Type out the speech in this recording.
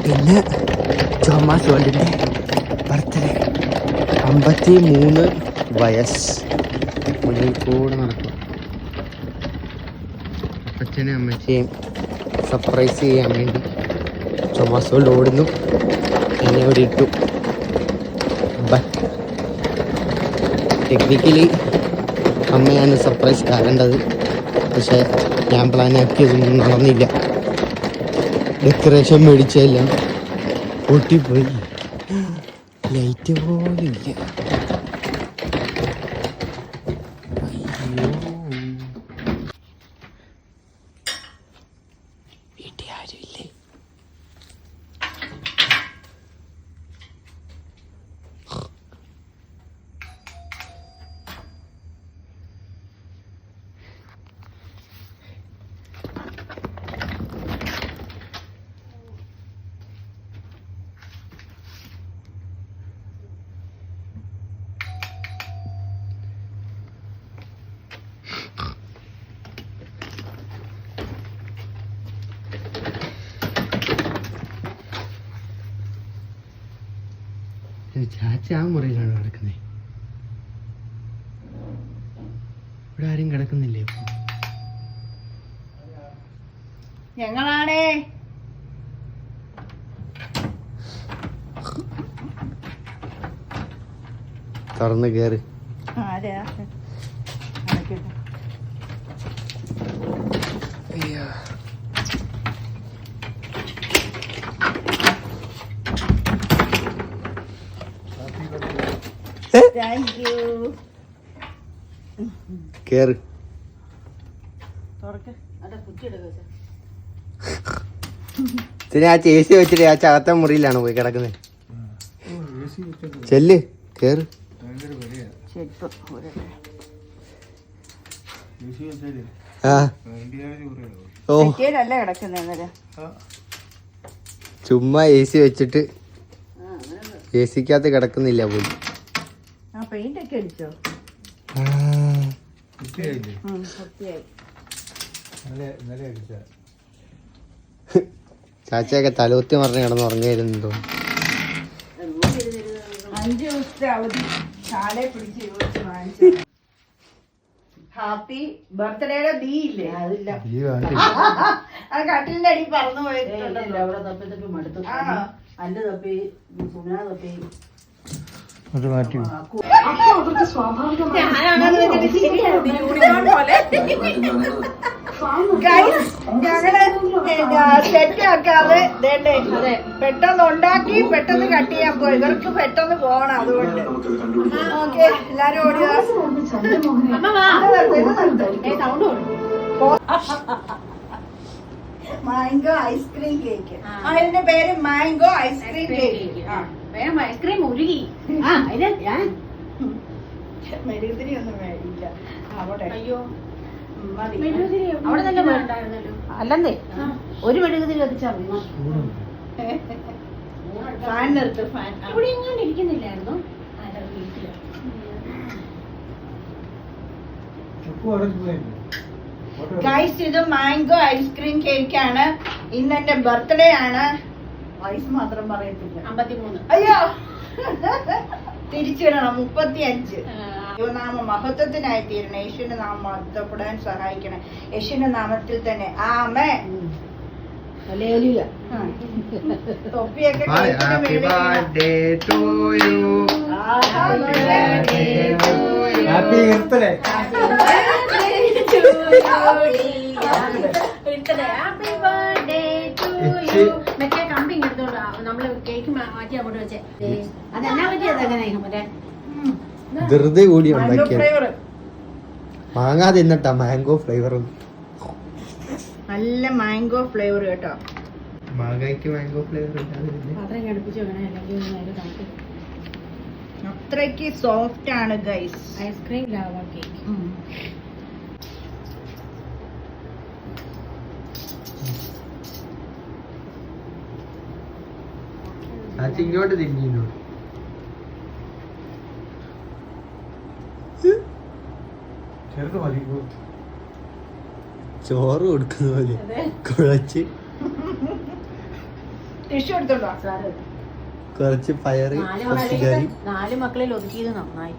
പിന്നെ Thomas വേൾഡിൻ്റെ birthday 53 വയസ്സ് മുന്നിൽ കൂടെ നടക്കും. അച്ഛനും അമ്മച്ചയും സർപ്രൈസ് ചെയ്യാൻ വേണ്ടി തോമസ് വേൾഡ് ഓടുന്നു. എന്നെ ഇവിടെ ഇട്ടു. ബട്ട് ടെക്നിക്കലി അമ്മയാണ് സർപ്രൈസ് ആകേണ്ടത്. പക്ഷേ ഞാൻ പ്ലാനാക്കിയതൊന്നും നടന്നില്ല. ഡെക്കറേഷൻ മേടിച്ചെല്ലാം പൊട്ടിപ്പോയി. ലൈറ്റ് പോലും ഇല്ല. വീട്ടിൽ ആരുമില്ലേ? ചാച്ച ആ മുറിയിലാണ് കിടക്കുന്നത്. ഇവിടെ ആരും കിടക്കുന്നില്ലേ ഇപ്പൊ? ഞങ്ങളാണേ തുറന്ന് കേറ്. കേറ്. ആ ചേച്ചി വെച്ചിട്ട് ആ ചകത്ത മുറിയിലാണ് പോയി കിടക്കുന്നത്. ചെല്ല് കേറ്. ഓ ചുമ്മാ എ സി വെച്ചിട്ട് എ സിക്കകത്ത് കിടക്കുന്നില്ല പോയി. ചാച്ചയൊക്കെ തലകുത്തി മറിഞ്ഞ് കിടന്ന് ഉറങ്ങിയിരുന്നോ? 5 ദിവസത്തെ അവധി കാലെ പിടിച്ച് ഹാപ്പി ബർത്ത്ഡേയുടെ ബീ ഇല്ലേ? അതില്ല. അത് കട്ടിലിന്റെ അടി പറന്നു പോയിട്ടുണ്ടല്ലോ. അവിടെ തപ്പി തപ്പി മടുത്തു. അല്ല തപ്പി സുനാ തപ്പി അത് മാറ്റി. ഞങ്ങള് സെറ്റ് ആക്കാതെ പെട്ടെന്ന് ഉണ്ടാക്കി പെട്ടെന്ന് കട്ട് ചെയ്യാൻ പോയി. ഇവർക്ക് പെട്ടെന്ന് പോകണം. അതുകൊണ്ട് ഓക്കെ എല്ലാരും ഓടുക. Mango ice cream cake. അതിന്റെ പേര് മാംഗോ ഐസ്ക്രീം കേക്ക്. ഐസ്ക്രീം ഉരുകി. മെഴുകുതിരി ഒന്നും വേണ്ടിയില്ല അവിടെ. അയ്യോ അവിടെ നല്ല വേണ്ടായിരുന്നല്ലോ. അല്ലെന്നേ ഒരു മെഴുകുതിരി കത്തിച്ചാൽ മതി. ഫാൻ നിർത്ത്. ഫാൻ ഇവിടെ എങ്ങാണ്ട് ഇരിക്കുന്നില്ലായിരുന്നു. ഗൈസ് ഇത് മാംഗോ ഐസ്ക്രീം കേക്കാണ്. ഇന്ന് എന്റെ ബർത്ത്ഡേ ആണ്. വയസ്സ് മാത്രം പറയത്തില്ല. 53. അയ്യോ തിരിച്ചിടണം. 35. നാമ മഹത്വത്തിനായി തീരണം. യേശുവിന്റെ നാമം മഹത്വപ്പെടാൻ സഹായിക്കണം. യേശുവിന്റെ നാമത്തിൽ തന്നെ ആമേൻ. തൊപ്പിയൊക്കെ കമ്പിങ് എടുത്തോളൂ. നമ്മള് കേക്ക് മാറ്റി അങ്ങോട്ട് വെച്ചേ. അതെന്നാ പറ്റിയത് എങ്ങനെ ധൃതി കൂടി ഉണ്ടാക്കിയത്. മാങ്ങാ തിന്നട്ടാ മാംഗോ ഫ്ലേവർ. നല്ല മാംഗോ ഫ്ലേവർ കേട്ടോ. മാങ്ങയ്ക്ക് മാംഗോ ഫ്ലേവർ അത്രയ്ക്ക് സോഫ്റ്റ് ആണ് ഗൈസ്. Ice cream lava cake. ഇങ്ങോട്ട് തിരിഞ്ഞു. ചോറ് കൊടുക്കുന്ന പോലെ കുഴച്ച് ടിഷ്യൂ എടുത്തോണ്ടോ? കുറച്ച് പയറ്, കുറച്ച് കറി. 4 മക്കളിൽ ഒതുക്കിയത് നന്നായി.